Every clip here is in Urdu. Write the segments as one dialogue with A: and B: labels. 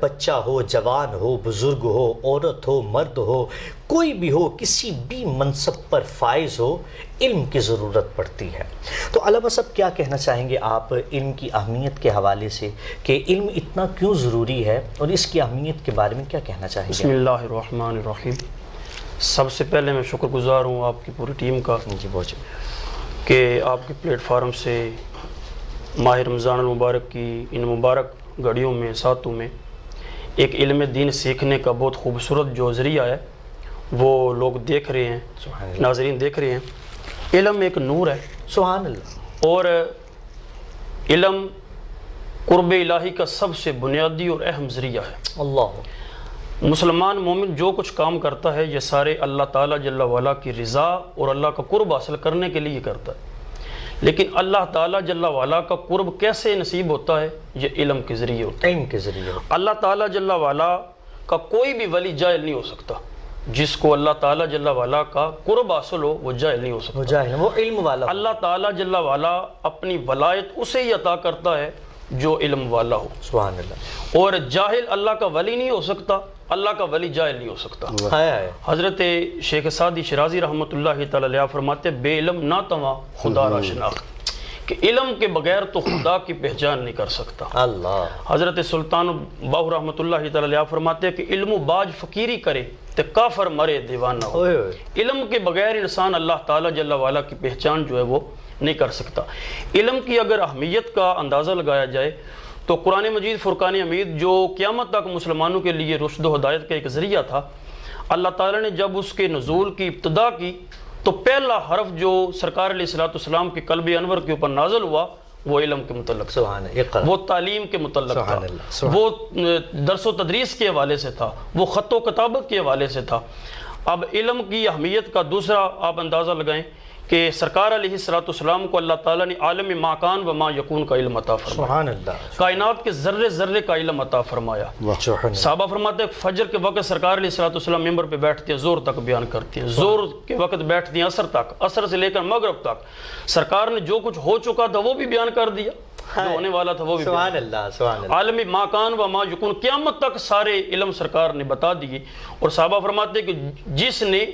A: بچہ ہو، جوان ہو، بزرگ ہو، عورت ہو، مرد ہو، کوئی بھی ہو، کسی بھی منصب پر فائز ہو، علم کی ضرورت پڑتی ہے۔ تو علامہ صاحب کیا کہنا چاہیں گے آپ علم کی اہمیت کے حوالے سے کہ علم اتنا کیوں ضروری ہے اور اس کی اہمیت کے بارے میں کیا کہنا چاہیں گے؟
B: بسم اللہ الرحمن الرحیم۔ سب سے پہلے میں شکر گزار ہوں آپ کی پوری ٹیم کا
A: جی بہت
B: کہ آپ کے پلیٹ فارم سے ماہ رمضان المبارک کی ان مبارک گھڑیوں میں، ساتوں میں ایک علم دین سیکھنے کا بہت خوبصورت جو ذریعہ ہے وہ لوگ دیکھ رہے ہیں، ناظرین دیکھ رہے ہیں۔ علم ایک نور ہے،
A: سبحان اللہ،
B: اور علم قرب الہی کا سب سے بنیادی اور اہم ذریعہ ہے۔
A: اللہ،
B: مسلمان مومن جو کچھ کام کرتا ہے یہ سارے اللہ تعالیٰ جل وعلا کی رضا اور اللہ کا قرب حاصل کرنے کے لیے کرتا ہے، لیکن اللہ تعالیٰ جل وعلا کا قرب کیسے نصیب ہوتا ہے؟ یہ علم کے ذریعے ہوتا ہے۔
A: علم کے ذریعے۔
B: اللہ تعالیٰ جل وعلا کا کوئی بھی ولی جاہل نہیں ہو سکتا۔ جس کو اللہ تعالیٰ جل وعلا کا قرب حاصل ہو وہ جاہل نہیں ہو سکتا،
A: وہ جاہل، وہ علم والا۔
B: اللہ تعالیٰ جل وعلا اپنی ولایت اسے ہی عطا کرتا ہے جو علم والا ہو،
A: سبحان اللہ،
B: اور جاہل اللہ کا ولی نہیں ہو سکتا، اللہ کا ولی جاہل نہیں ہو سکتا۔
A: ہے
B: حضرت شیخ سعدی شرازی رحمۃ اللہ تعالی علیہ فرماتے بے علم نہ تواں خدا را شناخت، کہ علم کے بغیر تو خدا کی پہچان نہیں کر سکتا۔
A: اللہ،
B: حضرت سلطان باہو رحمۃ اللہ تعالی علیہ فرماتے کہ علم و باج فقیری کرے تے کافر مرے دیوانہ ہو۔
A: اوئے اوئے،
B: علم کے بغیر انسان اللہ تعالیٰ جل وعلا کی پہچان جو ہے وہ نہیں کر سکتا۔ علم کی اگر اہمیت کا اندازہ لگایا جائے تو قرآن مجید فرقان حمید جو قیامت تک مسلمانوں کے لیے رشد و ہدایت کا ایک ذریعہ تھا، اللہ تعالیٰ نے جب اس کے نزول کی ابتدا کی تو پہلا حرف جو سرکار علیہ الصلوۃ والسلام کے قلب انور کے اوپر نازل ہوا وہ علم کے متعلق تھا،
A: سبحان اللہ، اقرا،
B: وہ تعلیم کے متعلق تھا،
A: سبحان اللہ، سبحان
B: وہ درس و تدریس کے حوالے سے تھا، وہ خط و کتابت کے حوالے سے تھا۔ اب علم کی اہمیت کا دوسرا آپ اندازہ لگائیں کہ سرکار علیہ الصلوۃ والسلام کو اللہ تعالیٰ نے عالم ما کان و ما یکون کا علم عطا فرمایا،
A: سبحان اللہ،
B: کائنات کے ذرے ذرے کا علم عطا فرمایا۔
A: سبحان اللہ،
B: صحابہ فرماتے ہیں فجر کے وقت سرکار علیہ الصلوۃ والسلام ممبر پہ بیٹھتے ہیں، زور تک بیان کرتے ہیں، زور کے وقت بیٹھتے ہیں عصر تک، عصر سے لے کر مغرب تک سرکار نے جو کچھ ہو چکا تھا وہ بھی بیان کر دیا، جو ہونے والا تھا وہ بھی
A: سبحان اللہ، سبحان اللہ،
B: عالم ما کان و ما یکون قیامت تک سارے علم سرکار نے بتا دیے۔ اور صحابہ فرماتے ہیں کہ جس نے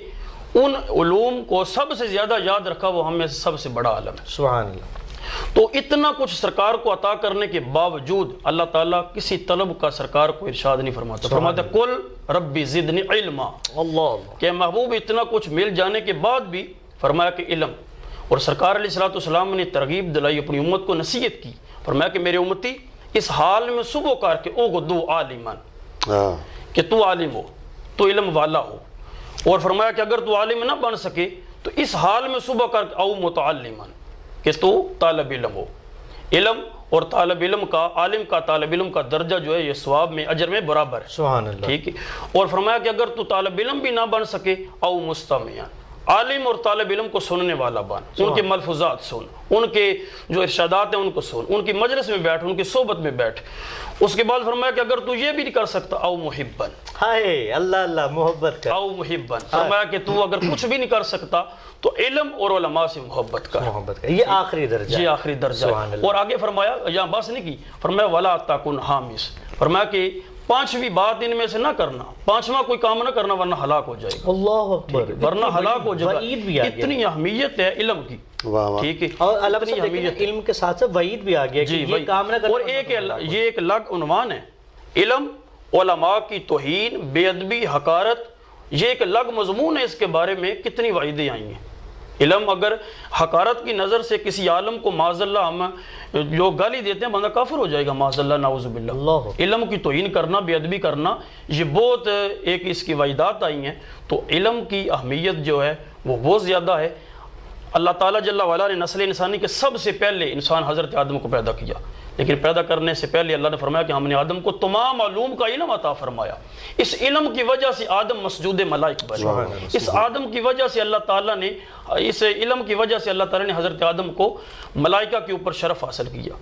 B: ان علوم کو سب سے زیادہ یاد رکھا وہ ہمیں سب سے بڑا عالم ہے۔
A: سبحان اللہ،
B: تو اتنا کچھ سرکار کو عطا کرنے کے باوجود اللہ تعالیٰ کسی طلب کا سرکار کو ارشاد نہیں فرماتا، فرماتا قل ربی زدنی علما،
A: اللہ،
B: کہ محبوب اتنا کچھ مل جانے کے بعد بھی فرمایا کہ علم۔ اور سرکار علیہ الصلوۃ والسلام نے ترغیب دلائی، اپنی امت کو نصیحت کی، فرمایا کہ میرے امتی اس حال میں صبح کر کے اغدو عالماً، کہ تو عالم ہو، تو علم والا ہو، اور فرمایا کہ اگر تو عالم نہ بن سکے تو اس حال میں صبح کر کے او متعلماً، کہ تو طالب علم ہو۔ علم اور طالب علم کا، عالم کا طالب علم کا درجہ جو ہے یہ ثواب میں اجر میں برابر ہے،
A: سبحان اللہ،
B: ٹھیک ہے۔ اور فرمایا کہ اگر تو طالب علم بھی نہ بن سکے او مستمعاً، عالم اور طالب علم کو سننے والا بن، ان کے ملفوظات سن، ان کے جو ارشادات ہیں ان کو سن، ان کی مجلس میں بیٹھ، ان کی صحبت میں بیٹھ۔ اس کے بعد فرمایا کہ اگر تو یہ بھی نہیں کر سکتا او محبن،
A: ہائے اللہ اللہ، محبت کا،
B: او محبن، فرمایا کہ تو اگر کچھ بھی نہیں کر سکتا تو علم اور علماء سے محبت کر،
A: محبت کا، یہ آخری درجہ ہے،
B: یہ آخری درجہ
A: سبحان
B: ہے۔
A: اللہ،
B: اور آگے فرمایا، یہاں بس نہیں کی، فرمایا ولا تکن حامس، فرمایا کہ پانچویں بات ان میں سے نہ کرنا، پانچواں کوئی کام نہ کرنا ورنہ ہلاک ہو جائے گا،
A: اللہ اکبر،
B: ورنہ ہلاک ہو جائے
A: وعید بھی
B: گا۔
A: آ گیا،
B: اتنی اہمیت ہے علم کی، ٹھیک ہے،
A: اور اللہ
B: اتنی
A: صاحب
B: اہمیت
A: علم کے ساتھ ساتھ وعید بھی آ گیا کہ
B: جی
A: یہ کام نہ کرنا،
B: اور یہ ایک الگ عنوان ہے، علم علماء کی توہین، بے ادبی، حقارت، یہ ایک الگ مضمون ہے۔ اس کے بارے میں کتنی وعیدیں آئی ہیں۔ علم اگر حقارت کی نظر سے کسی عالم کو معاذ اللہ ہم جو گالی دیتے ہیں، بندہ کافر ہو جائے گا معاذ اللہ، نعوذ باللہ۔
A: اللہ، علم
B: علم کی توہین کرنا، بے ادبی کرنا، یہ بہت ایک اس کی وعیدات آئی ہیں۔ تو علم کی اہمیت جو ہے وہ بہت زیادہ ہے۔ اللہ تعالیٰ جل وعلا نے نسل انسانی کے سب سے پہلے انسان حضرت آدم کو پیدا کیا، لیکن پیدا کرنے سے پہلے اللہ نے فرمایا کہ ہم نے آدم کو تمام علوم کا علم عطا فرمایا۔ اس علم کی وجہ سے آدم مسجود ملائک بنا، اس آدم کی وجہ سے اللہ تعالیٰ نے، اس علم کی وجہ سے اللہ تعالیٰ نے حضرت آدم کو ملائکہ کے اوپر شرف حاصل کیا،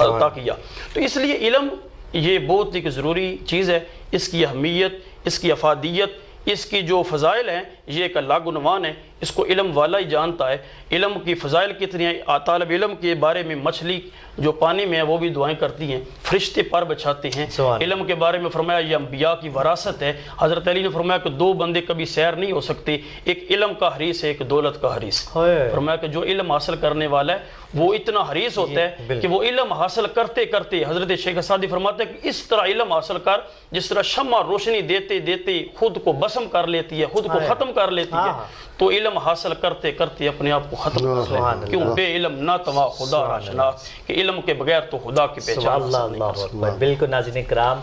B: عطا کیا۔ تو اس لیے علم یہ بہت ایک ضروری چیز ہے، اس کی اہمیت، اس کی افادیت، اس کی جو فضائل ہیں یہ ایک الگ عنوان ہے۔ اس کو علم والا ہی جانتا ہے۔ علم کی فضائل کتنی ہیں، طالب علم کے بارے میں مچھلی جو پانی میں ہے وہ بھی دعائیں کرتی ہیں، فرشتے پر بچھاتے ہیں۔ علم کے بارے میں فرمایا یہ انبیاء کی وراثت ہے۔ حضرت علی نے فرمایا کہ دو بندے کبھی سیر نہیں ہو سکتے، ایک علم کا حریص ہے، ایک دولت کا حریص۔ فرمایا کہ جو علم حاصل کرنے والا ہے وہ اتنا حریص ہوتا ہے کہ وہ علم حاصل کرتے کرتے، حضرت شیخ سعدی فرماتے ہیں کہ اس طرح علم حاصل کر جس طرح شمع روشنی دیتے دیتے خود کو بسم کر لیتی ہے، خود کو ختم کر لیتی ہے، تو علم حاصل کرتے کرتے اپنے آپ کو ختم کر لیتی ہے۔ کیوں بے علم نہ توا خدا را شناخت، کہ علم کے بغیر تو خدا کی پہچان نہیں کر سکتا۔
A: بالکل ناظرین کرام،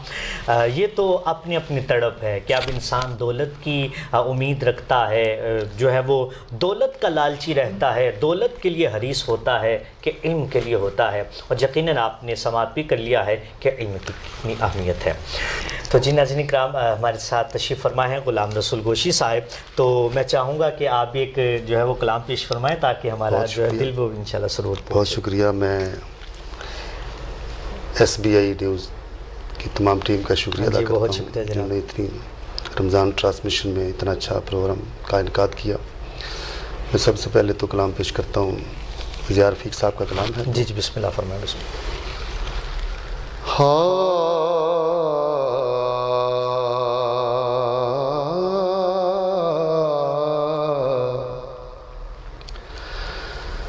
A: یہ تو اپنی اپنی تڑپ ہے کہ اب انسان دولت کی امید رکھتا ہے، جو ہے وہ دولت کا لالچی رہتا ہے، دولت کے لیے حریص ہوتا ہے کہ علم کے لیے ہوتا ہے، اور یقیناً آپ نے سماعت بھی کر لیا ہے کہ علم کی کتنی اہمیت ہے۔ تو جی ناظرین کرام، ہمارے ساتھ تشریف فرما ہے غلام رسول گوشی صاحب، تو میں چاہوں گا کہ آپ ایک جو ہے وہ کلام پیش فرمائیں تاکہ ہمارا جو ہے دل وہ انشاءاللہ سرور پہنچے۔
C: بہت شکریہ، میں ایس بی آئی نیوز کی تمام ٹیم کا شکریہ ادا کرتا ہوں جنہوں نے اتنی رمضان ٹرانسمیشن میں اتنا اچھا پروگرام کا انعقاد کیا۔ میں سب سے پہلے تو کلام پیش کرتا ہوں، ضیاء رفیق صاحب کا کلام ہے۔
A: جی جی بسم اللہ فرمائیں۔ بسم اللہ۔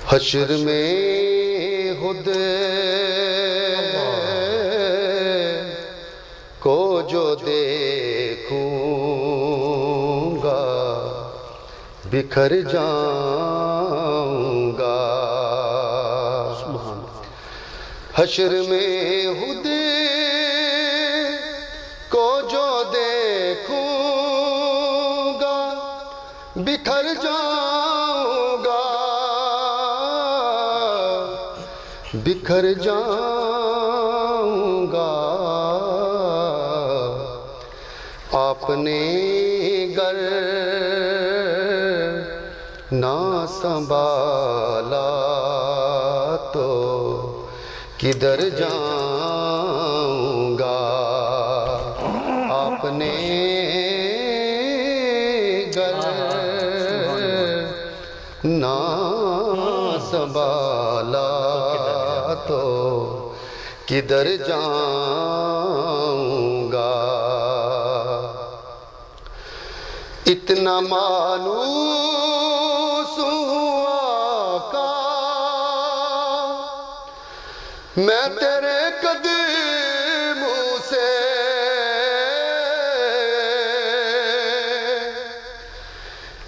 C: حشر میں خود کو جو دیکھوں گا بکھر جاؤں گا، حشر میں خود کو جو دیکھوں گا بکھر جاؤں گا، بکھر جاؤں گا، آپ نے گر نہ سنبھالا تو کدھر جاؤں گا، آپ نے گر نہ سنبھالا تو کدھر جاؤں گا، اتنا مانوس ہوں آقا میں تیرے قدموں سے،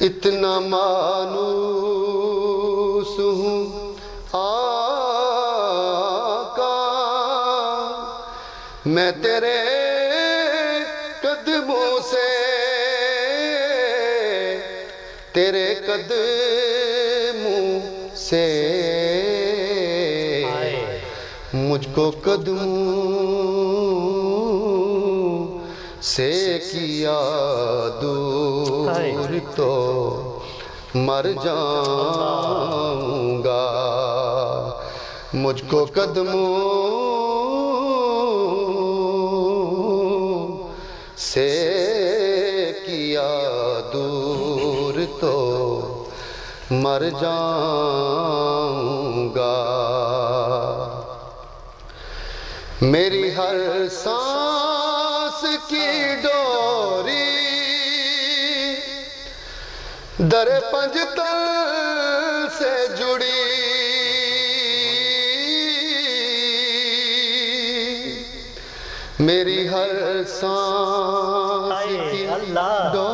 C: اتنا مانوس ہوں آقا میں تیرے قدموں سے، تیرے قدموں سے مجھ کو قدموں سے کیا دور تو مر جاؤں گا، مجھ کو قدموں سے کیا دور تو مر جاؤں گا، میری ہر سانس کی ڈوری در پنجتن سے جڑی، میری ہر سانس کی ڈوری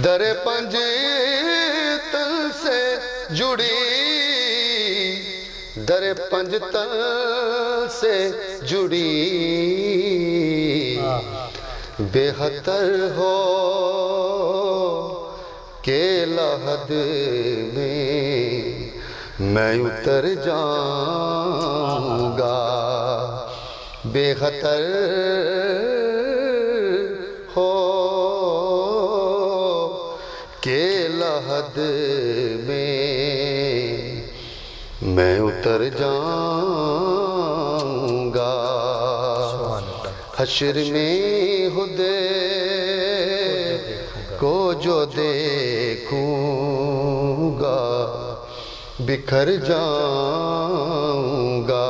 C: در پنجتن سے جڑی، در پنجتن سے جڑی، بہتر ہو کہ لحد میں اتر جاؤں گا، بہتر ہو کہ لحد میں اتر جاؤں گا، حشر میں خود جو دیکھوں گا بکھر جاؤں گا.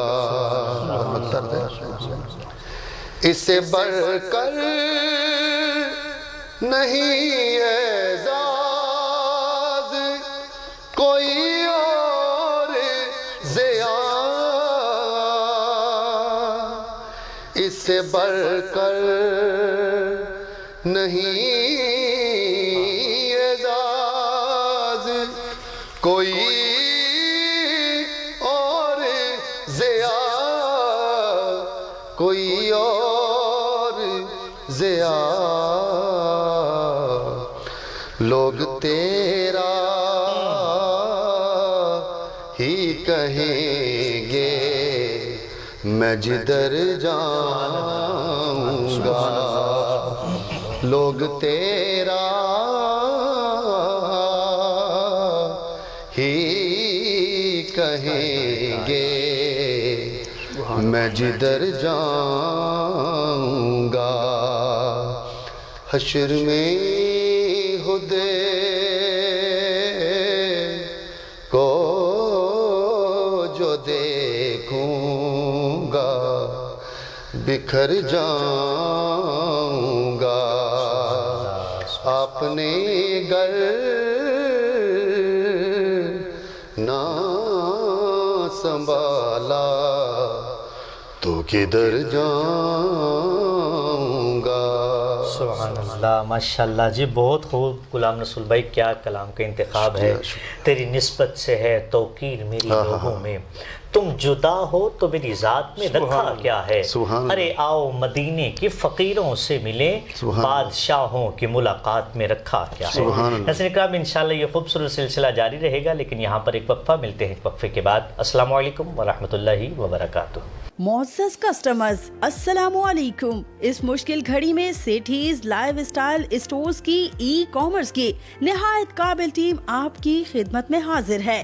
C: اس سے بڑھ کر نہیں اعزاز کوئی اور ضیاء. اس سے بڑھ کر نہیں اعزاز کوئی اور ضیاء کوئی اور ضیاء. لوگ تیرا ہی کہیں گے میں جدھر جاؤں گا. لوگ تیرا ہی کہیں گے میں جدھر جاؤں گا. حشر میں خدے کو جو دیکھوں گا بکھر جاؤں گا. آپ نے گر نہ سنبھالا تو کدھر جاؤں گا.
A: سبحان اللہ، ماشاءاللہ جی، بہت خوب غلام رسول بھائی، کیا کلام کا انتخاب ہے. تیری نسبت سے ہے توقیر میری لوگوں میں، تم جدا ہو تو میری ذات میں رکھا کیا ہے. ارے آؤ مدینے کے فقیروں سے ملیں، بادشاہوں کی ملاقات میں رکھا کیا ہے. حسن اکرام، انشاءاللہ یہ خوبصورت سلسلہ جاری رہے گا، لیکن یہاں پر ایک وقفہ. ملتے ہیں ایک وقفے کے بعد. السلام علیکم ورحمۃ اللہ وبرکاتہ.
D: معزز کسٹمرز، السلام علیکم. اس مشکل گھڑی میں سیٹھیز لائف اسٹائل اسٹورز کی ای کامرس کی نہایت قابل ٹیم آپ کی خدمت میں حاضر ہے.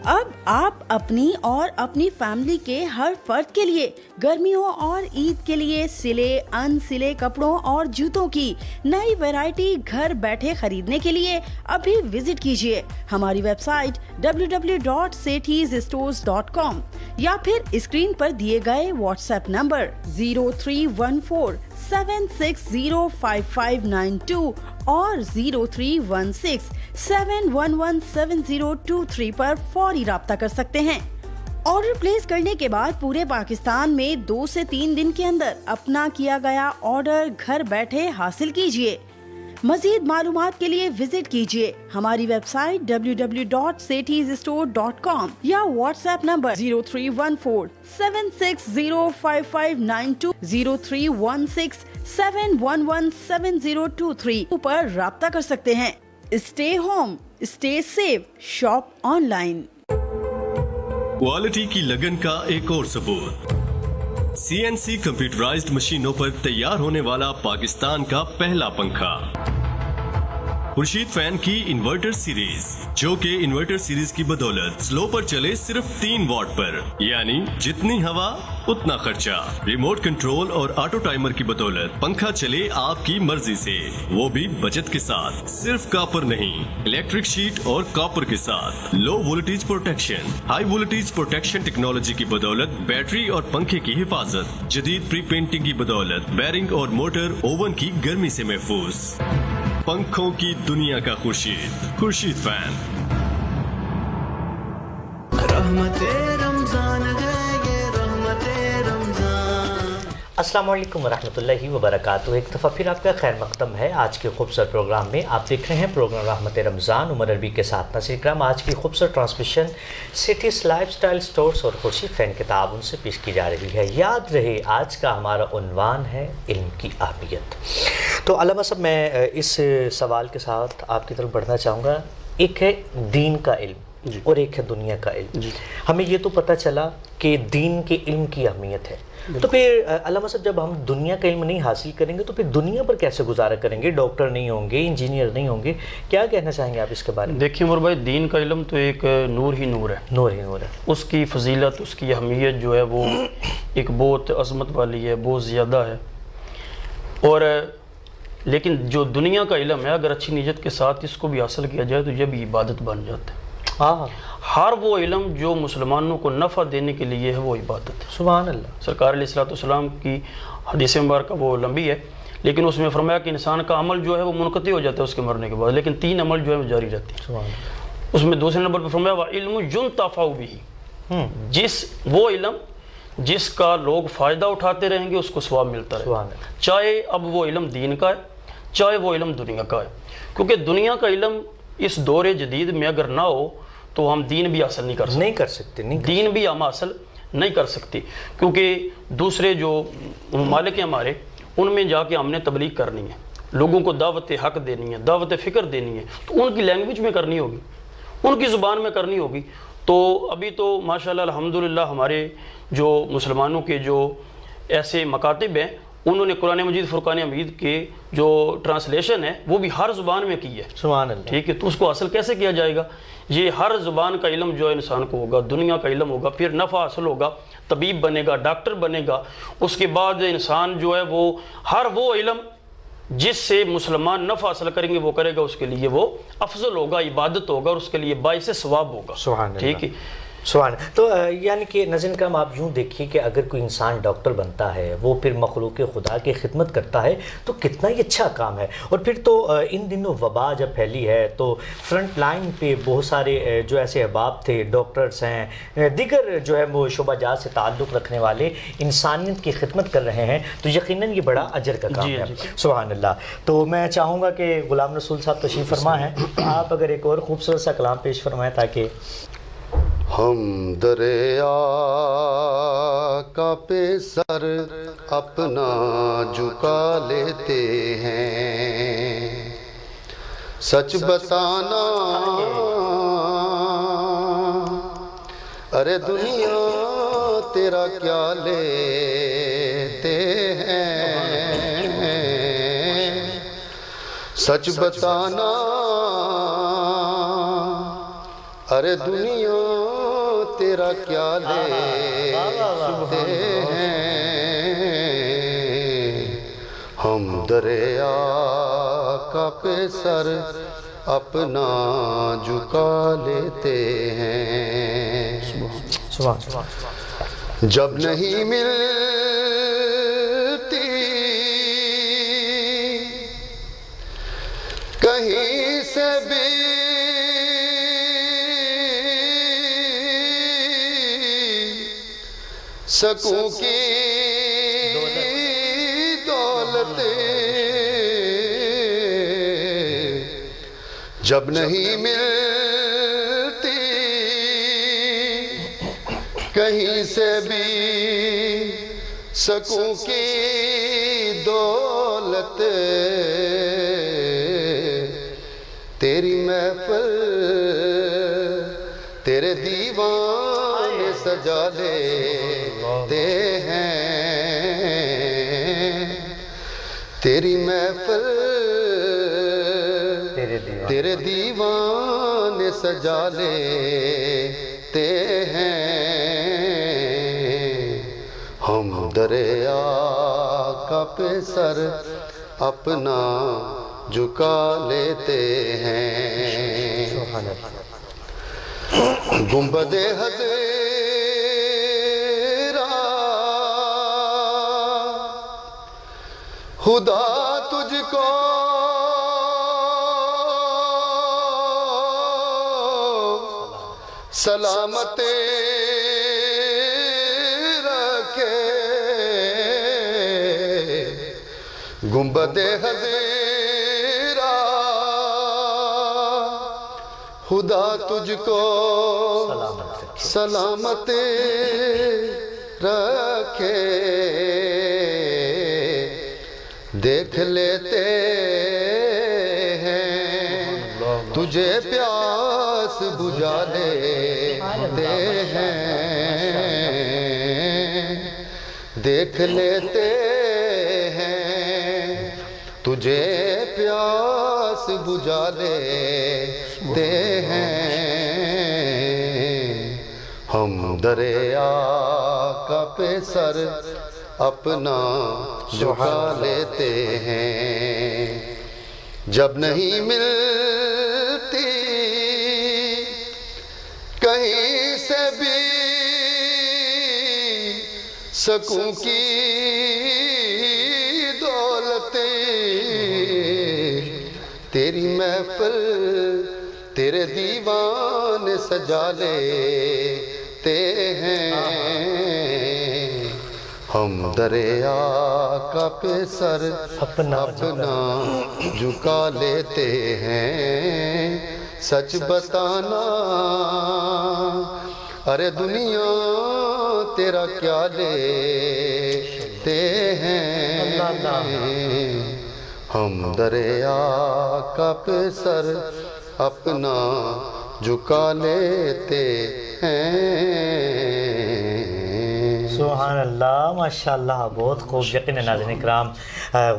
D: اب آپ اپنی اور اپنی فیملی کے ہر فرد کے لیے گرمیوں اور عید کے لیے سلے ان سلے کپڑوں اور جوتوں کی نئی ویرائٹی گھر بیٹھے خریدنے کے لیے ابھی وزٹ کیجیے ہماری ویب سائٹ www.sethysstores.com یا پھر اسکرین پر دیے گئے واٹس ایپ نمبر 031476055592 اور 0316711723 پر فوری رابطہ کر سکتے ہیں. آرڈر پلیس کرنے کے بعد پورے پاکستان میں 2 سے 3 دن کے اندر اپنا کیا گیا آرڈر گھر بیٹھے حاصل کیجیے. مزید معلومات کے لیے وزٹ کیجیے ہماری ویب سائٹ www.sethysstore.com یا واٹس ایپ نمبر 031476055592 0316711723 پر رابطہ کر سکتے ہیں. Stay home, stay safe, shop online.
E: Quality کی لگن کا ایک اور ثبوت، CNC کمپیوٹرائزڈ مشینوں پر تیار ہونے والا پاکستان کا پہلا پنکھا خورشید فین کی انورٹر سیریز، جو کہ انورٹر سیریز کی بدولت سلو پر چلے صرف 3 واٹ پر، یعنی جتنی ہوا اتنا خرچہ. ریموٹ کنٹرول اور آٹو ٹائمر کی بدولت پنکھا چلے آپ کی مرضی سے، وہ بھی بچت کے ساتھ. صرف کاپر نہیں، الیکٹرک شیٹ اور کاپر کے ساتھ low voltage protection, high voltage protection technology کی بدولت بیٹری اور پنکھے کی حفاظت. جدید پری پینٹنگ کی بدولت بیرنگ اور موٹر اوون کی گرمی سے محفوظ. پنکھوں کی دنیا کا خورشید فین.
F: رحمت رمضان ہے یہ رحمت رمضان.
A: السلام علیکم ورحمۃ اللہ وبرکاتہ. ایک دفعہ پھر آپ کا خیر مقدم ہے آج کے خوبصورت پروگرام میں. آپ دیکھ رہے ہیں پروگرام رحمت رمضان. عمر عربی کے ساتھ ناصر اکرام. آج کی خوبصورت transmission cities life style stores اور خورشید فین کے تعاون سے پیش کی جا رہی ہے. یاد رہے آج کا ہمارا عنوان ہے علم کی اہمیت. تو علامہ صاحب، میں اس سوال کے ساتھ آپ کی طرف بڑھنا چاہوں گا. ایک ہے دین کا علم اور ایک ہے دنیا کا علم. ہمیں یہ تو پتہ چلا کہ دین کے علم کی اہمیت ہے، تو پھر علامہ صاحب جب ہم دنیا کا علم نہیں حاصل کریں گے تو پھر دنیا پر کیسے گزارا کریں گے؟ ڈاکٹر نہیں ہوں گے، انجینئر نہیں ہوں گے. کیا کہنا چاہیں گے آپ اس کے بارے میں؟
B: دیکھیے عمر بھائی، دین کا علم تو ایک نور ہی نور ہے.
A: نور ہی نور ہے.
B: اس کی فضیلت، اس کی اہمیت جو ہے وہ ایک بہت عظمت والی ہے، بہت زیادہ ہے. اور لیکن جو دنیا کا علم ہے اگر اچھی نیت کے ساتھ اس کو بھی حاصل کیا جائے تو یہ بھی عبادت بن جاتا ہے۔ ہر وہ علم جو مسلمانوں کو نفع دینے کے لیے ہے وہ عبادت ہے۔
A: سبحان اللہ۔
B: سرکار علیہ الصلوۃ والسلام کی حدیث مبارکہ وہ لمبی ہے، لیکن اس میں فرمایا کہ انسان کا عمل جو ہے وہ منقطع ہو جاتا ہے اس کے مرنے کے بعد، لیکن 3 عمل جو ہے وہ جاری رہتی ہے۔
A: سبحان اللہ۔
B: اس میں دوسرے نمبر پہ فرمایا وَعِلْمُ يُنْتَفَعُ بِهِ، وہ علم جس کا لوگ فائدہ اٹھاتے رہیں گے اس کو ثواب ملتا رہے گا، چاہے اب وہ علم دین کا ہے چاہے وہ علم دنیا کا ہے، کیونکہ دنیا کا علم اس دور جدید میں اگر نہ ہو تو ہم دین بھی حاصل نہیں کر سکتے، دین بھی ہم حاصل نہیں کر سکتے، کیونکہ دوسرے جو ممالک ہیں ہمارے ان میں جا کے ہم نے تبلیغ کرنی ہے، لوگوں کو دعوت حق دینی ہے، دعوت فکر دینی ہے، تو ان کی لینگویج میں کرنی ہوگی، ان کی زبان میں کرنی ہوگی۔ تو ابھی تو ماشاءاللہ الحمدللہ ہمارے جو مسلمانوں کے جو ایسے مکاتب ہیں انہوں نے قرآن مجید فرقان حمید کے جو ٹرانسلیشن ہے وہ بھی ہر زبان میں کی ہے۔
A: سبحان اللہ۔
B: ٹھیک ہے، تو اس کو حاصل کیسے کیا جائے گا؟ یہ ہر زبان کا علم جو ہے انسان کو ہوگا، دنیا کا علم ہوگا، پھر نفع حاصل ہوگا، طبیب بنے گا، ڈاکٹر بنے گا، اس کے بعد انسان جو ہے وہ ہر وہ علم جس سے مسلمان نفع حاصل کریں گے وہ کرے گا، اس کے لیے وہ افضل ہوگا، عبادت ہوگا اور اس کے لیے باعث ثواب ہوگا۔
A: سبحان اللہ۔
B: ٹھیک ہے،
A: سبحان۔ تو یعنی کہ ناظرین کرام آپ یوں دیکھیے کہ اگر کوئی انسان ڈاکٹر بنتا ہے وہ پھر مخلوق خدا کی خدمت کرتا ہے تو کتنا ہی اچھا کام ہے، اور پھر تو ان دنوں وبا جب پھیلی ہے تو فرنٹ لائن پہ بہت سارے جو ایسے احباب تھے، ڈاکٹرز ہیں، دیگر جو ہے وہ شعبہ جات سے تعلق رکھنے والے انسانیت کی خدمت کر رہے ہیں، تو یقیناً یہ بڑا اجر کا کام ہے۔ سبحان اللہ۔ تو میں چاہوں گا کہ غلام رسول صاحب تشریف فرما ہیں، آپ اگر ایک اور خوبصورت سا کلام پیش فرمائیں تاکہ
C: ہم دریا کا پہ سر اپنا جھکا لیتے ہیں، سچ بتانا ارے دنیا تیرا کیا لیتے ہیں، سچ بتانا ارے دنیا تیرا کیا لیتے ہیں، ہم دریا کا پہ سر اپنا جھکا لیتے ہیں، جب نہیں ملتی کہیں سے بھی سکوں کی دولت، جب نہیں ملتی کہیں سے بھی سکوں کی دولت، تیری محفل تیرے دیوان سجا لیتے ہیں، تیری محفل تیرے دیوان سجا لیتے ہیں، ہم دریا کا پہ سر اپنا جھکا لیتے ہیں، گنبد حضرا خدا تجھ کو سلامت رکھے، گنبد حضرا خدا تجھ کو سلامت رکھے، دیکھ لیتے ہیں تجھے پیاس بجھا لیتے ہیں، دیکھ لیتے ہیں تجھے پیاس بجھا لیتے ہیں، ہم دریا کا پہ سر اپنا جھکا لیتے ہیں، جب نہیں ملتی کہیں سے بھی سکون کی دولتیں، تیری محفل تیرے دیوان سجا لیتے ہیں، ہم دریا کا پہ سر اپنا جھکا لیتے ہیں، سچ بتانا ارے دنیا تیرا کیا لیتے ہیں، ہم دریا کا پہ سر اپنا جھکا لیتے ہیں۔
A: سبحان اللہ، ماشاءاللہ، بہت خوب۔ یقیناً ناظرین کرام،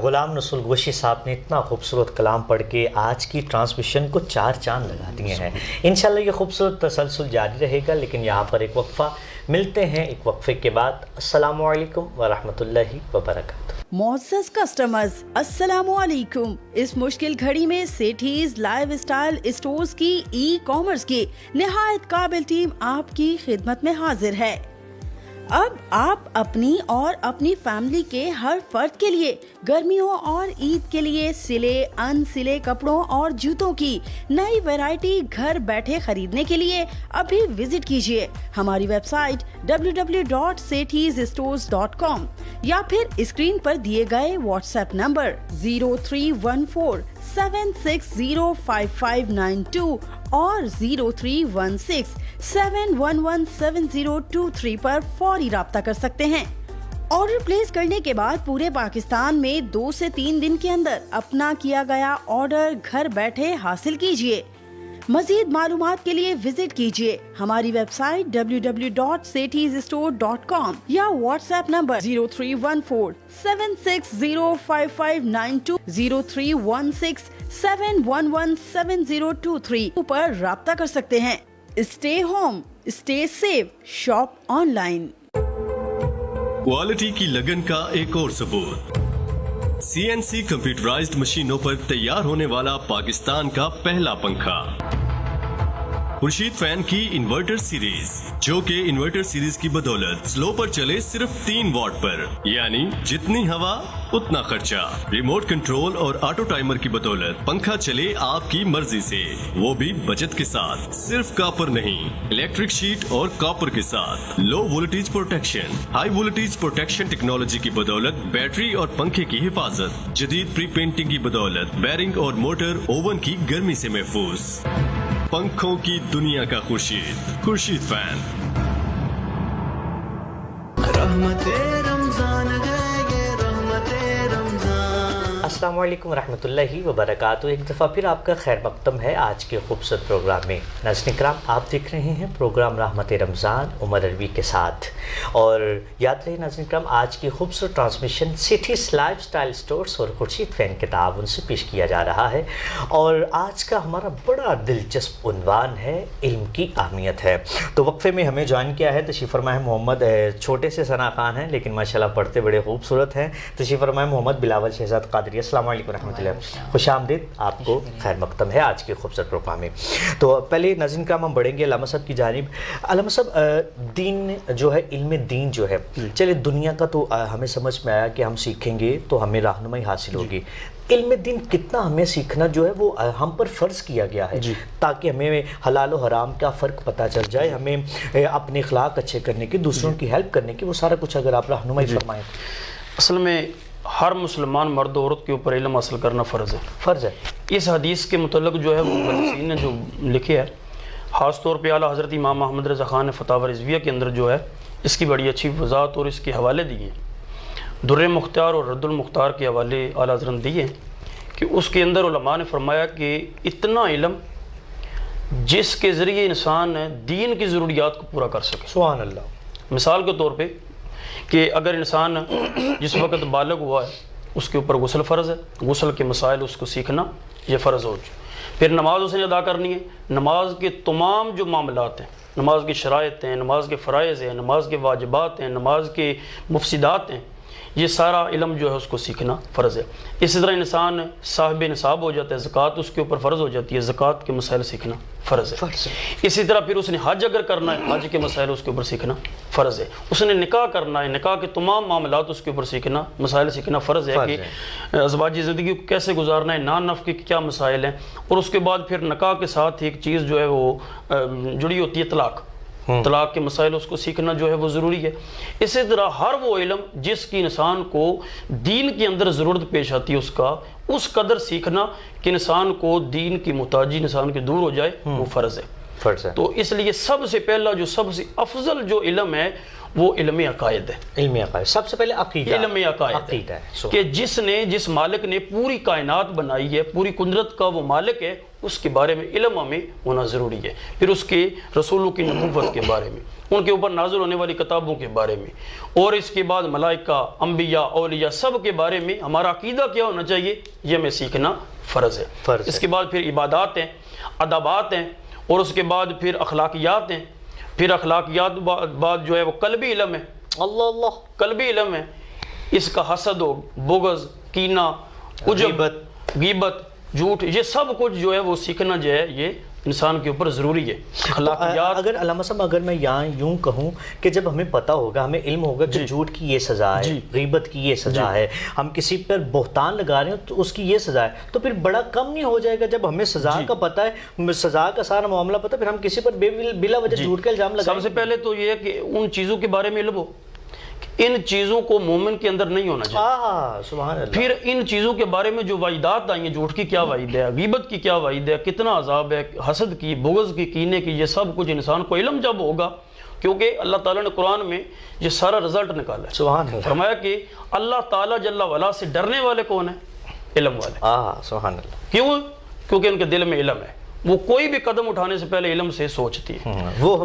A: غلام رسول گوشی صاحب نے اتنا خوبصورت کلام پڑھ کے آج کی ٹرانسمیشن کو 4 چاند لگا دیے ہیں۔ انشاءاللہ یہ خوبصورت تسلسل جاری رہے گا، لیکن یہاں پر ایک وقفہ ملتے ہیں۔ ایک وقفے کے بعد السلام علیکم ورحمۃ اللہ وبرکاتہ۔
D: معزز کسٹمرز، السلام علیکم۔ اس مشکل گھڑی میں سیٹھیز لائیو اسٹائل اسٹورز کی ای کامرس کی نہایت قابل ٹیم آپ کی خدمت میں حاضر ہے۔ اب آپ اپنی اور اپنی فیملی کے ہر فرد کے لیے گرمیوں اور عید کے لیے سلے ان سلے کپڑوں اور جوتوں کی نئی ویرائٹی گھر بیٹھے خریدنے کے لیے ابھی وزٹ کیجیے ہماری ویب سائٹ www.sethysstores.com یا پھر اسکرین پر دیے گئے واٹس ایپ نمبر 031476055592 اور 0316711703 پر فوری رابطہ کر سکتے ہیں۔ آرڈر پلیس کرنے کے بعد پورے پاکستان میں 2 سے 3 دن کے اندر اپنا کیا گیا آرڈر گھر بیٹھے حاصل کیجیے۔ مزید معلومات کے لیے وزٹ کیجیے ہماری ویب سائٹ www.sethysstore.com یا واٹس ایپ نمبر 031476055592 0316711703 پر رابطہ کر سکتے ہیں۔ Stay home, stay safe, shop online.
E: Quality کی لگن کا ایک اور ثبوت، CNC کمپیوٹرائزڈ مشینوں پر تیار ہونے والا پاکستان کا پہلا پنکھا، خورشید فین کی انورٹر سیریز، جو کہ انورٹر سیریز کی بدولت سلو پر چلے صرف 3 واٹ پر، یعنی جتنی ہوا اتنا خرچہ، ریموٹ کنٹرول اور آٹو ٹائمر کی بدولت پنکھا چلے آپ کی مرضی سے، وہ بھی بچت کے ساتھ۔ صرف کاپر نہیں، الیکٹرک شیٹ اور کاپر کے ساتھ low voltage protection, high voltage protection technology کی بدولت بیٹری اور پنکھے کی حفاظت، جدید پری پینٹنگ کی بدولت بیرنگ اور موٹر اوون کی گرمی سے محفوظ۔ پنکھوں کی دنیا کا خورشید فین۔
F: رحمت رمضان ہے یہ رحمت رمضان۔
A: السلام علیکم ورحمۃ اللہ وبرکاتہ۔ ایک دفعہ پھر آپ کا خیر مقدم ہے آج کے خوبصورت پروگرام میں۔ ناظرین کرام، آپ دیکھ رہے ہیں پروگرام رحمت رمضان عمر عربی کے ساتھ، اور یاد رہے ناظرین کرام، آج کی خوبصورت ٹرانسمیشن سیٹھیز لائف سٹائل سٹورز اور خورشید فین کے تعاون سے پیش کیا جا رہا ہے، اور آج کا ہمارا بڑا دلچسپ عنوان ہے علم کی اہمیت ہے۔ تو وقفے میں ہمیں جوائن کیا ہے، تشریف فرما ہے محمد، چھوٹے سے ثنا خان ہیں لیکن ماشاءاللہ پڑھتے بڑے خوبصورت ہیں، تشریف فرما ہے محمد بلاول شہزاد قادری۔ السلام علیکم ورحمۃ اللہ، خوش آمدید، آپ کو خیر مقدم ہے آج کے خوبصورت پروگرام میں۔ تو پہلے ناظرین کرام ہم بڑھیں گے علامہ صاحب کی جانب۔ علامہ صاحب، دین جو ہے، علم دین جو ہے، چلے دنیا کا تو ہمیں سمجھ میں آیا کہ ہم سیکھیں گے تو ہمیں رہنمائی حاصل ہوگی، علم دین کتنا ہمیں سیکھنا جو ہے وہ ہم پر فرض کیا گیا ہے، تاکہ ہمیں حلال و حرام کا فرق پتہ چل جائے، ہمیں اپنے اخلاق اچھے کرنے کی، دوسروں کی ہیلپ کرنے کی، وہ سارا کچھ اگر آپ رہنمائی فرمائیں۔
B: اصل میں ہر مسلمان مرد و عورت کے اوپر علم حاصل کرنا فرض ہے۔ اس حدیث کے متعلق جو ہے وہ محدثین نے جو لکھے ہے، خاص طور پہ اعلیٰ حضرت امام محمد رضا خان نے فتاوی رضویہ کے اندر جو ہے اس کی بڑی اچھی وضاحت اور اس کے حوالے دیے ہیں۔ در مختار اور رد المختار کے حوالے اعلیٰ حضرت دیے ہیں کہ اس کے اندر علماء نے فرمایا کہ اتنا علم جس کے ذریعے انسان دین کی ضروریات کو پورا کر سکے۔
A: سبحان اللہ۔
B: مثال کے طور پہ کہ اگر انسان جس وقت بالغ ہوا ہے اس کے اوپر غسل فرض ہے، غسل کے مسائل اس کو سیکھنا یہ فرض ہو جائے، پھر نماز اس نے ادا کرنی ہے، نماز کے تمام جو معاملات ہیں، نماز کی شرائط ہیں، نماز کے فرائض ہیں، نماز کے واجبات ہیں، نماز کے مفسدات ہیں، یہ سارا علم جو ہے اس کو سیکھنا فرض ہے۔ اسی طرح انسان صاحب نصاب ہو جاتا ہے، زکوٰۃ اس کے اوپر فرض ہو جاتی ہے، زکوٰۃ کے مسائل سیکھنا فرض ہے۔ اسی طرح پھر اس نے حج اگر کرنا ہے، حج کے مسائل اس کے اوپر سیکھنا فرض ہے۔ اس نے نکاح کرنا ہے، نکاح کے تمام معاملات اس کے اوپر سیکھنا، مسائل سیکھنا فرض ہے کہ ازواجی زندگی کو کیسے گزارنا ہے، نان نفقے کے کیا مسائل ہیں، اور اس کے بعد پھر نکاح کے ساتھ ایک چیز جو ہے وہ جڑی ہوتی ہے طلاق، طلاق کے مسائل اس کو سیکھنا جو ہے وہ ضروری ہے۔ اسی طرح ہر وہ علم جس کی انسان کو دین کے اندر ضرورت پیش آتی ہے اس قدر سیکھنا کہ انسان کو دین کی محتاجی انسان کے دور ہو جائے، وہ فرض ہے۔ تو اس لیے سب سے پہلا جو سب سے افضل جو علم ہے وہ علم عقائد ہے۔
A: علم عقائد سب سے پہلے عقیدہ،
B: علم عقائد ہے کہ جس مالک نے پوری کائنات بنائی ہے، پوری قدرت کا وہ مالک ہے، اس کے بارے میں علم ہمیں ہونا ضروری ہے۔ پھر اس کے رسولوں کی نبوت کے بارے میں، ان کے اوپر نازل ہونے والی کتابوں کے بارے میں، اور اس کے بعد ملائکہ، انبیاء، اولیاء سب کے بارے میں ہمارا عقیدہ کیا ہونا چاہیے، یہ ہمیں سیکھنا فرض ہے۔ اس کے بعد پھر عبادات ہیں، ادابات ہیں، اور اس کے بعد پھر اخلاقیات ہیں۔ پھر اخلاقیات بعد جو ہے وہ قلبی علم ہے، اللہ قلبی علم ہے۔ اس کا حسد و بغض، کینہ، عجب، غیبت، جھوٹ، یہ سب کچھ جو ہے وہ سیکھنا جو ہے یہ انسان کے اوپر ضروری ہے۔ اخلاقیات
A: اگر علامہ صاحب اگر میں یہاں یوں کہوں کہ جب ہمیں پتہ ہوگا، ہمیں علم ہوگا کہ جھوٹ کی یہ سزا ہے، غیبت کی یہ سزا ہے، ہم کسی پر بہتان لگا رہے ہیں تو اس کی یہ سزا ہے، تو پھر بڑا کم نہیں ہو جائے گا جب ہمیں سزا کا پتہ ہے، سزا کا سارا معاملہ پتہ ہے، پھر ہم کسی پر بلا وجہ جھوٹ کا الزام لگائیں؟
B: سب سے پہلے تو یہ ہے کہ ان چیزوں کے بارے میں علم ہو، ان چیزوں کو مومن کے اندر نہیں ہونا چاہیے۔
A: سبحان اللہ۔
B: پھر ان چیزوں کے بارے میں جو وعیدات آئی ہیں، جھوٹ کی کیا وعید ہے، غیبت کی کیا وعید ہے، کتنا عذاب ہے، حسد کی، بغض کی، کینے کی، یہ سب کچھ انسان کو علم جب ہوگا، کیونکہ اللہ تعالیٰ نے قرآن میں یہ سارا رزلٹ نکالا ہے۔
A: سبحان اللہ۔
B: فرمایا کہ اللہ تعالیٰ جل وعلا سے ڈرنے والے کون ہیں؟ علم والے۔
A: سبحان اللہ۔
B: کیوں؟ کیونکہ ان کے دل میں علم ہے، وہ کوئی بھی قدم اٹھانے سے پہلے علم سے سوچتی ہے۔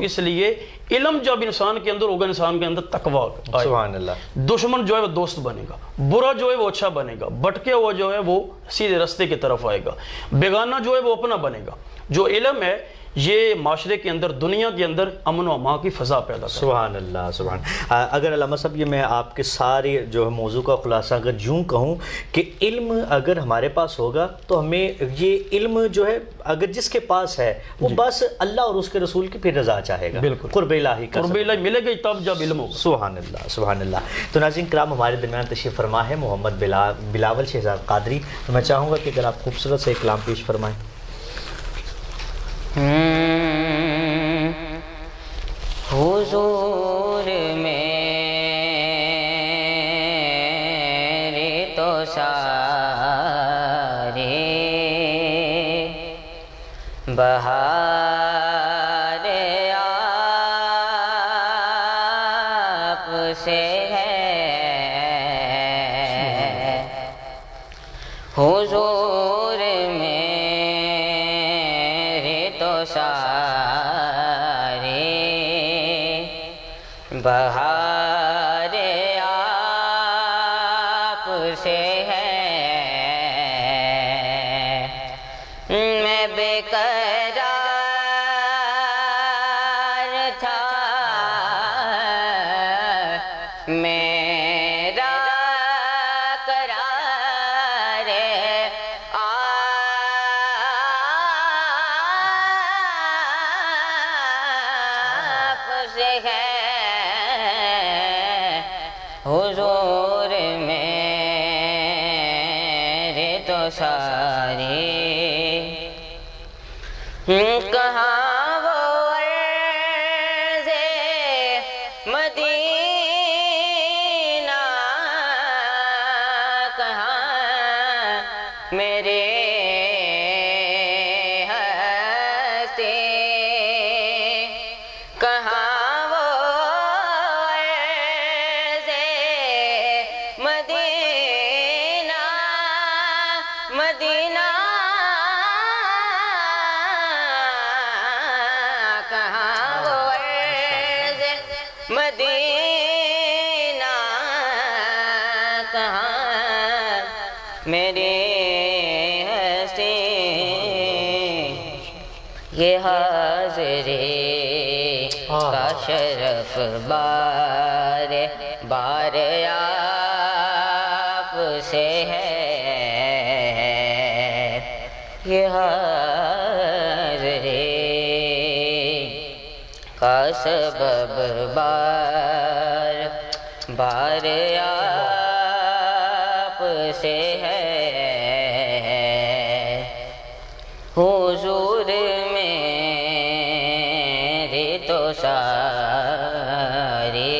B: اس لیے علم جب انسان کے اندر ہوگا، انسان کے اندر تقویٰ آئے،
A: سبحان اللہ،
B: دشمن جو ہے وہ دوست بنے گا، برا جو ہے وہ اچھا بنے گا، بھٹکے ہوا جو ہے وہ سیدھے رستے کی طرف آئے گا، بیگانہ جو ہے وہ اپنا بنے گا۔ جو علم ہے یہ معاشرے کے اندر، دنیا کے اندر امن و امان کی فضا پیدا کرتا ہے۔
A: سبحان اللہ، سبحان۔ اگر علامہ صاحب یہ میں آپ کے سارے جو ہے موضوع کا خلاصہ اگر یوں کہوں کہ علم اگر ہمارے پاس ہوگا تو ہمیں یہ علم جو ہے اگر جس کے پاس ہے وہ بس اللہ اور اس کے رسول کی پھر رضا چاہے گا،
B: بالکل
A: قرب الہی کا،
B: قرب الہی ملے گی تب جب علم ہوگا۔
A: سبحان اللہ، سبحان اللہ۔ تو ناظرین کرام، ہمارے درمیان تشریف فرما ہے محمد بلاول شہزاد قادری۔ تو میں چاہوں گا کہ اگر آپ خوبصورت سے ایک کلام پیش فرمائیں۔
G: حضور میرے تو سارے بہار آپ سے ہے، حضور میرے تو سارے بہار آپ سے ہے، میں بے قرار تھا، میرا قرار آپ سے ہے، حضور میرے تو سارے کہاں وہ عرض مدینہ، کہاں میرے ہستے، کہاں وہ عرض مدینہ، مدینہ کہاں وہ عرض مدینہ، کہاں میرے ہستے، یہ حاضرے کا شرف بار بار کا سبب بار بار آپ سے ہے حضور میرے تو سارے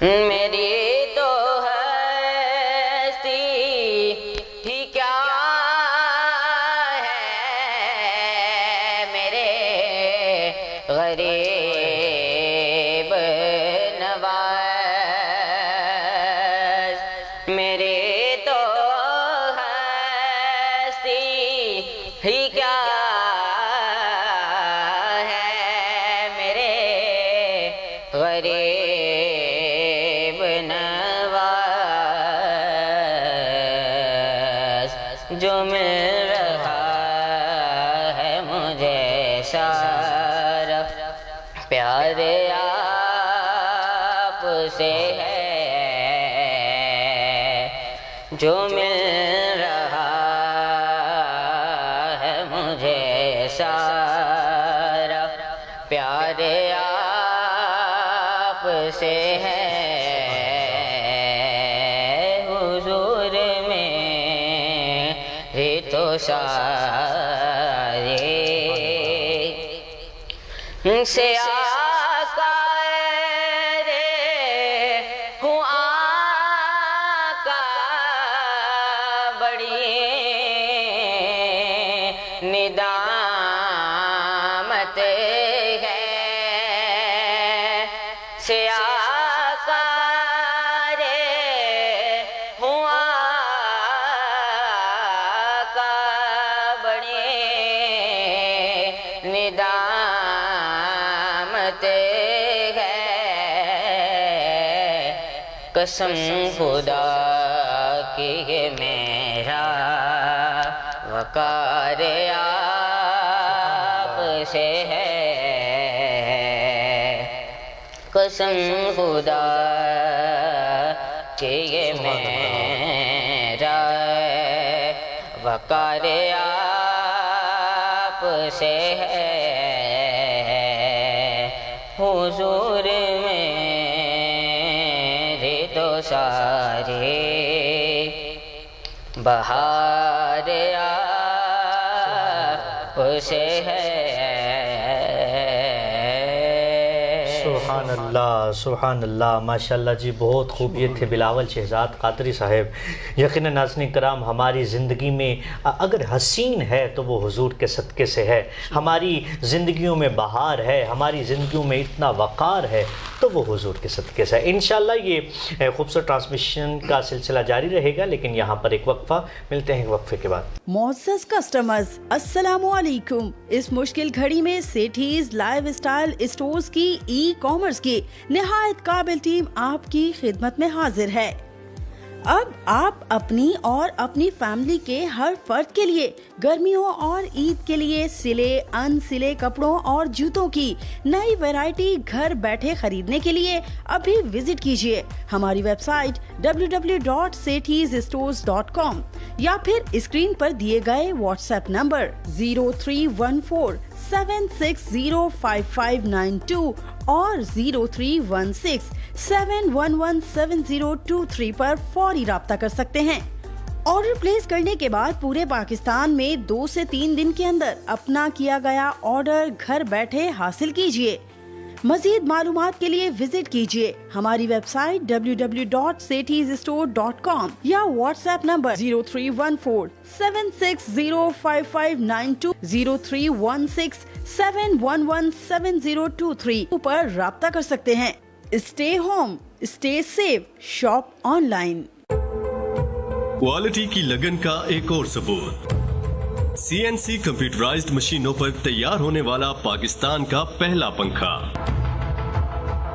G: میری تو ہستی ہی کیا ہے میرے غریب نواز میرے تو ہستی ہی کیا ہے میرے غریب نواز جو مل رہا ہے مجھے سارا پیار آپ سے ہے جو مل رہا ہے مجھے سارا پیار آپ سے ہے حضور میرے تو سارے سے آقا رے ہوں آقا بڑی ندامت ہے سے آقا رے ہوں آقا بڑی ندامت ہے قسم خدا کی ہے میرا وقار آپ سے ہے قسم خدا کی یہ میرا وقار آپ سے ہے حضور میرے تو سارے بہار آپ سے ہے
A: سبحان اللہ ماشاءاللہ جی، بہت خوب یہ تھے بلاول شہزاد قادری صاحب۔ یقیناً ناظرین کرام، ہماری زندگی میں اگر حسین ہے تو وہ حضور کے صدقے سے ہے، ہماری زندگیوں میں بہار ہے، ہماری زندگیوں میں اتنا وقار ہے تو وہ حضور کے صدقے سے ہے۔ انشاءاللہ یہ خوبصورت ٹرانسمیشن کا سلسلہ جاری رہے گا، لیکن یہاں پر ایک وقفہ، ملتے ہیں ایک وقفے کے بعد۔
D: معزز کسٹمرز، السلام علیکم۔ اس مشکل گھڑی میں سیٹھیز لائیو اسٹائل اسٹورز کی ای کامرس کی نہایت قابل ٹیم آپ کی خدمت میں حاضر ہے۔ اب آپ اپنی اور اپنی فیملی کے ہر فرد کے لیے گرمیوں اور عید کے لیے سلے ان سلے کپڑوں اور جوتوں کی نئی ویرائٹی گھر بیٹھے خریدنے کے لیے ابھی وزٹ کیجیے ہماری ویب سائٹ www.sethizstores.com یا پھر اسکرین پر دیے گئے واٹس ایپ نمبر 031476055592 اور 0316711702 پر فوری رابطہ کر سکتے ہیں۔ آرڈر پلیس کرنے کے بعد پورے پاکستان میں 2 سے 3 دن کے اندر اپنا کیا گیا آرڈر گھر بیٹھے حاصل کیجیے۔ مزید معلومات کے لیے وزٹ کیجیے ہماری ویب سائٹ www.sethizstore.com یا واٹس ایپ نمبر 031476055592 0316711702 پر رابطہ کر سکتے ہیں۔ Stay home, stay safe, shop online.
E: Quality کی لگن کا ایک اور ثبوت، CNC کمپیوٹرائزڈ مشینوں پر تیار ہونے والا پاکستان کا پہلا پنکھا